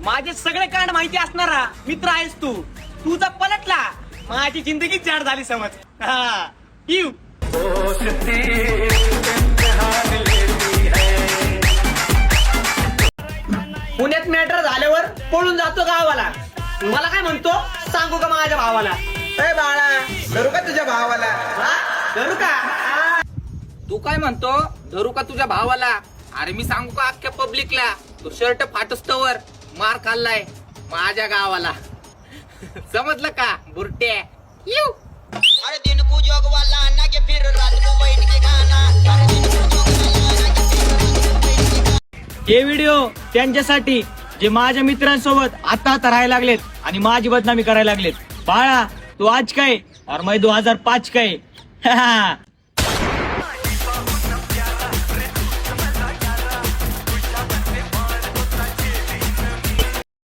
माझे सगळे कांड माहिती असणारा मित्र आहेस तू. तुझा पलटला माझी जिंदगीच जाड झाली समज. हा येऊ पुण्यात मॅटर झाल्यावर पळून जातो गावाला. मला काय म्हणतो सांगू का माझ्या भावाला? ए बाळा, धरू का तुझ्या भावाला? हा धरू का? तू काय म्हणतो धरू का तुझ्या भावाला? अरे मी सांगू का अख्ख्या पब्लिकला तो शर्ट फाटस्तवर मार खाल्लाय माझ्या गावाला. समजलं का बुरट्या? येऊ. अरे दिन को जोग वाला ना के फिर रात को बैठ के गाना. अरे दिन को जोग वाला ना के फिर रात को बैठ के गाना. हे व्हिडिओ त्यांच्यासाठी जे माझ्या मित्रांसोबत आता राहायला लागलेत आणि माझी बदनामी करायला लागलेत. बाळा तू आज काय और मैं 2005 काय.